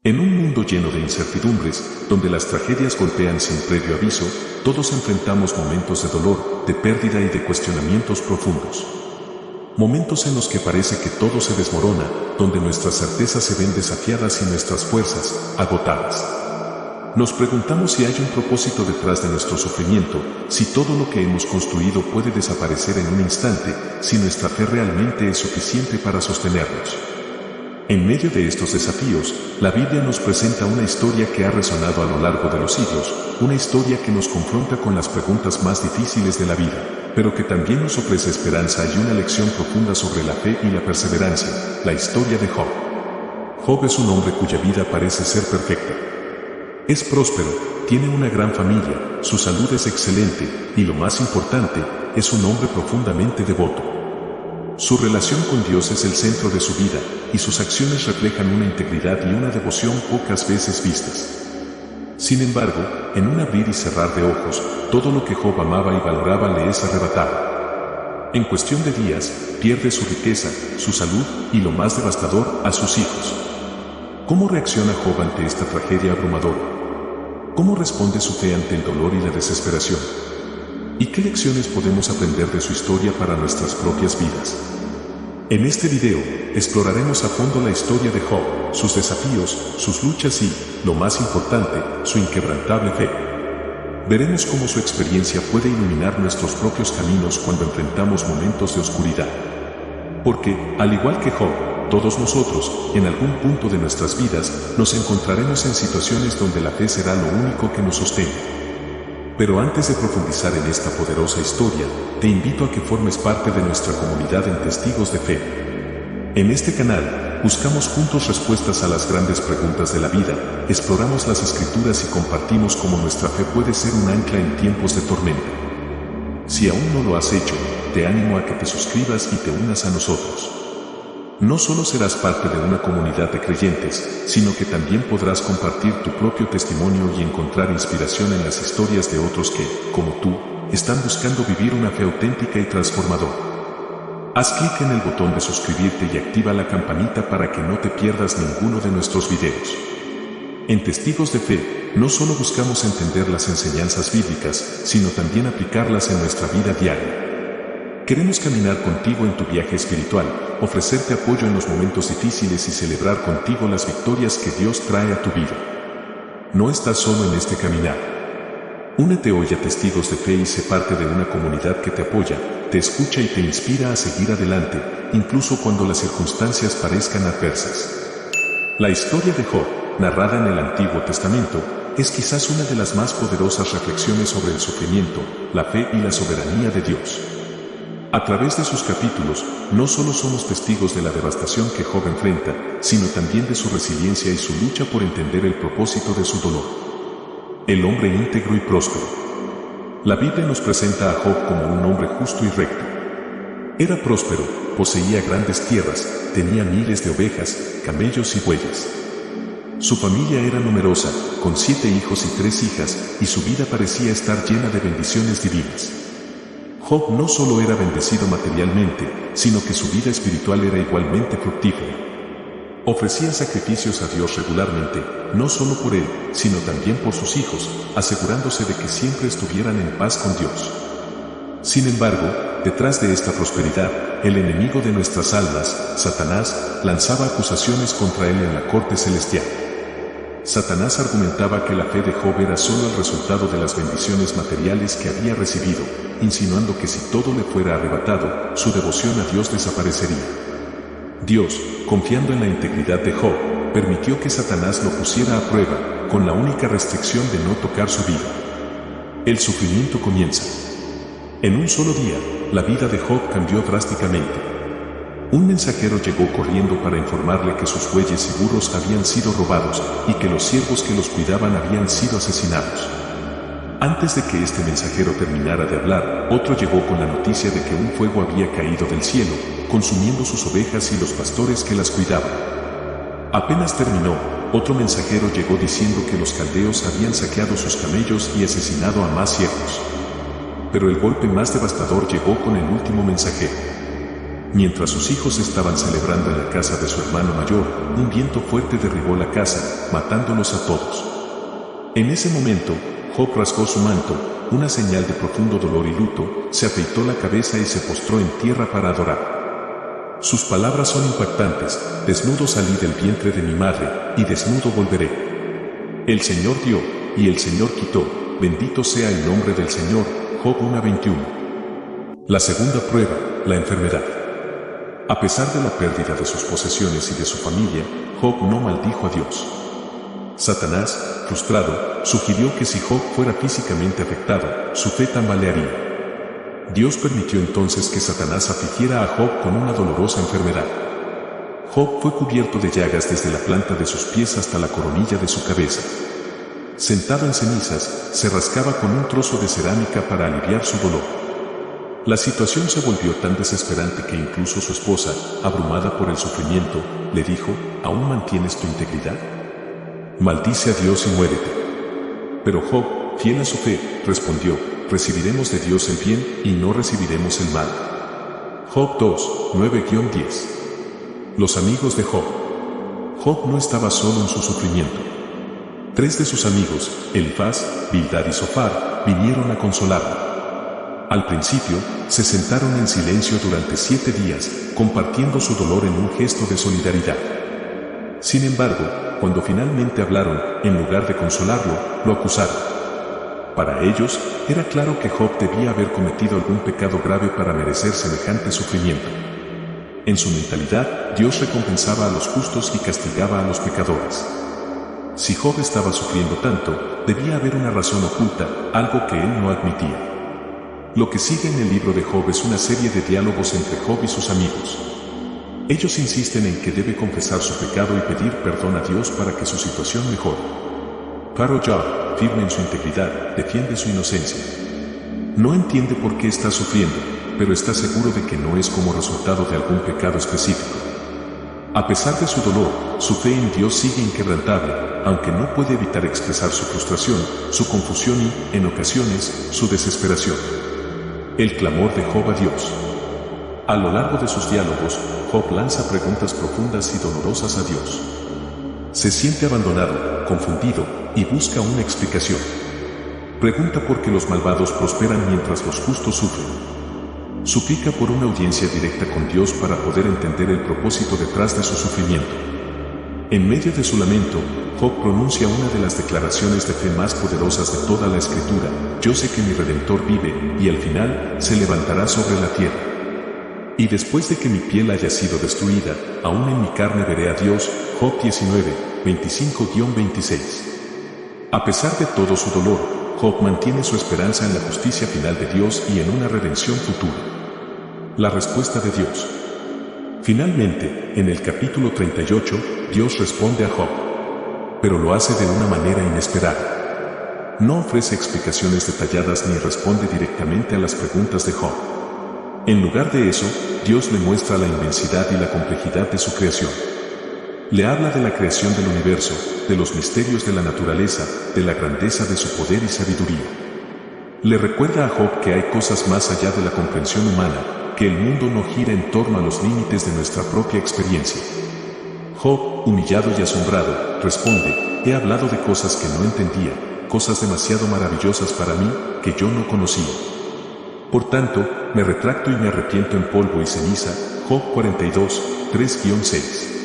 En un mundo lleno de incertidumbres, donde las tragedias golpean sin previo aviso, todos enfrentamos momentos de dolor, de pérdida y de cuestionamientos profundos. Momentos en los que parece que todo se desmorona, donde nuestras certezas se ven desafiadas y nuestras fuerzas, agotadas. Nos preguntamos si hay un propósito detrás de nuestro sufrimiento, si todo lo que hemos construido puede desaparecer en un instante, si nuestra fe realmente es suficiente para sostenernos. En medio de estos desafíos, la Biblia nos presenta una historia que ha resonado a lo largo de los siglos, una historia que nos confronta con las preguntas más difíciles de la vida, pero que también nos ofrece esperanza y una lección profunda sobre la fe y la perseverancia, la historia de Job. Job es un hombre cuya vida parece ser perfecta. Es próspero, tiene una gran familia, su salud es excelente, y lo más importante, es un hombre profundamente devoto. Su relación con Dios es el centro de su vida, y sus acciones reflejan una integridad y una devoción pocas veces vistas. Sin embargo, en un abrir y cerrar de ojos, todo lo que Job amaba y valoraba le es arrebatado. En cuestión de días, pierde su riqueza, su salud y, lo más devastador, a sus hijos. ¿Cómo reacciona Job ante esta tragedia abrumadora? ¿Cómo responde su fe ante el dolor y la desesperación? ¿Y qué lecciones podemos aprender de su historia para nuestras propias vidas? En este video, exploraremos a fondo la historia de Job, sus desafíos, sus luchas y, lo más importante, su inquebrantable fe. Veremos cómo su experiencia puede iluminar nuestros propios caminos cuando enfrentamos momentos de oscuridad. Porque, al igual que Job, todos nosotros, en algún punto de nuestras vidas, nos encontraremos en situaciones donde la fe será lo único que nos sostenga. Pero antes de profundizar en esta poderosa historia, te invito a que formes parte de nuestra comunidad en Testigos de Fe. En este canal, buscamos juntos respuestas a las grandes preguntas de la vida, exploramos las Escrituras y compartimos cómo nuestra fe puede ser un ancla en tiempos de tormenta. Si aún no lo has hecho, te animo a que te suscribas y te unas a nosotros. No solo serás parte de una comunidad de creyentes, sino que también podrás compartir tu propio testimonio y encontrar inspiración en las historias de otros que, como tú, están buscando vivir una fe auténtica y transformadora. Haz clic en el botón de suscribirte y activa la campanita para que no te pierdas ninguno de nuestros videos. En Testigos de Fe, no solo buscamos entender las enseñanzas bíblicas, sino también aplicarlas en nuestra vida diaria. Queremos caminar contigo en tu viaje espiritual, ofrecerte apoyo en los momentos difíciles y celebrar contigo las victorias que Dios trae a tu vida. No estás solo en este caminar. Únete hoy a Testigos de Fe y sé parte de una comunidad que te apoya, te escucha y te inspira a seguir adelante, incluso cuando las circunstancias parezcan adversas. La historia de Job, narrada en el Antiguo Testamento, es quizás una de las más poderosas reflexiones sobre el sufrimiento, la fe y la soberanía de Dios. A través de sus capítulos, no solo somos testigos de la devastación que Job enfrenta, sino también de su resiliencia y su lucha por entender el propósito de su dolor. El hombre íntegro y próspero. La Biblia nos presenta a Job como un hombre justo y recto. Era próspero, poseía grandes tierras, tenía miles de ovejas, camellos y bueyes. Su familia era numerosa, con 7 hijos y 3 hijas, y su vida parecía estar llena de bendiciones divinas. Job no solo era bendecido materialmente, sino que su vida espiritual era igualmente fructífera. Ofrecía sacrificios a Dios regularmente, no solo por él, sino también por sus hijos, asegurándose de que siempre estuvieran en paz con Dios. Sin embargo, detrás de esta prosperidad, el enemigo de nuestras almas, Satanás, lanzaba acusaciones contra él en la corte celestial. Satanás argumentaba que la fe de Job era solo el resultado de las bendiciones materiales que había recibido, insinuando que si todo le fuera arrebatado, su devoción a Dios desaparecería. Dios, confiando en la integridad de Job, permitió que Satanás lo pusiera a prueba, con la única restricción de no tocar su vida. El sufrimiento comienza. En un solo día, la vida de Job cambió drásticamente. Un mensajero llegó corriendo para informarle que sus bueyes y burros habían sido robados y que los siervos que los cuidaban habían sido asesinados. Antes de que este mensajero terminara de hablar, otro llegó con la noticia de que un fuego había caído del cielo, consumiendo sus ovejas y los pastores que las cuidaban. Apenas terminó, otro mensajero llegó diciendo que los caldeos habían saqueado sus camellos y asesinado a más siervos. Pero el golpe más devastador llegó con el último mensajero. Mientras sus hijos estaban celebrando en la casa de su hermano mayor, un viento fuerte derribó la casa, matándolos a todos. En ese momento, Job rasgó su manto, una señal de profundo dolor y luto, se afeitó la cabeza y se postró en tierra para adorar. Sus palabras son impactantes: desnudo salí del vientre de mi madre, y desnudo volveré. El Señor dio, y el Señor quitó, bendito sea el nombre del Señor. Job 1:21. La segunda prueba, la enfermedad. A pesar de la pérdida de sus posesiones y de su familia, Job no maldijo a Dios. Satanás, frustrado, sugirió que si Job fuera físicamente afectado, su fe tambalearía. Dios permitió entonces que Satanás afligiera a Job con una dolorosa enfermedad. Job fue cubierto de llagas desde la planta de sus pies hasta la coronilla de su cabeza. Sentado en cenizas, se rascaba con un trozo de cerámica para aliviar su dolor. La situación se volvió tan desesperante que incluso su esposa, abrumada por el sufrimiento, le dijo: ¿aún mantienes tu integridad? Maldice a Dios y muérete. Pero Job, fiel a su fe, respondió: recibiremos de Dios el bien y no recibiremos el mal. Job 2, 9-10. Los amigos de Job. Job no estaba solo en su sufrimiento. 3 de sus amigos, Elifaz, Bildad y Zofar, vinieron a consolarlo. Al principio, se sentaron en silencio durante 7 días, compartiendo su dolor en un gesto de solidaridad. Sin embargo, cuando finalmente hablaron, en lugar de consolarlo, lo acusaron. Para ellos, era claro que Job debía haber cometido algún pecado grave para merecer semejante sufrimiento. En su mentalidad, Dios recompensaba a los justos y castigaba a los pecadores. Si Job estaba sufriendo tanto, debía haber una razón oculta, algo que él no admitía. Lo que sigue en el libro de Job es una serie de diálogos entre Job y sus amigos. Ellos insisten en que debe confesar su pecado y pedir perdón a Dios para que su situación mejore. Pero Job, firme en su integridad, defiende su inocencia. No entiende por qué está sufriendo, pero está seguro de que no es como resultado de algún pecado específico. A pesar de su dolor, su fe en Dios sigue inquebrantable, aunque no puede evitar expresar su frustración, su confusión y, en ocasiones, su desesperación. El clamor de Job a Dios. A lo largo de sus diálogos, Job lanza preguntas profundas y dolorosas a Dios. Se siente abandonado, confundido, y busca una explicación. Pregunta por qué los malvados prosperan mientras los justos sufren. Suplica por una audiencia directa con Dios para poder entender el propósito detrás de su sufrimiento. En medio de su lamento, Job pronuncia una de las declaraciones de fe más poderosas de toda la Escritura: yo sé que mi Redentor vive, y al final, se levantará sobre la tierra. Y después de que mi piel haya sido destruida, aún en mi carne veré a Dios. Job 19, 25-26. A pesar de todo su dolor, Job mantiene su esperanza en la justicia final de Dios y en una redención futura. La respuesta de Dios. Finalmente, en el capítulo 38, Dios responde a Job. Pero lo hace de una manera inesperada. No ofrece explicaciones detalladas ni responde directamente a las preguntas de Job. En lugar de eso, Dios le muestra la inmensidad y la complejidad de su creación. Le habla de la creación del universo, de los misterios de la naturaleza, de la grandeza de su poder y sabiduría. Le recuerda a Job que hay cosas más allá de la comprensión humana, que el mundo no gira en torno a los límites de nuestra propia experiencia. Job, humillado y asombrado, responde: he hablado de cosas que no entendía, cosas demasiado maravillosas para mí, que yo no conocía. Por tanto, me retracto y me arrepiento en polvo y ceniza. Job 42, 3-6.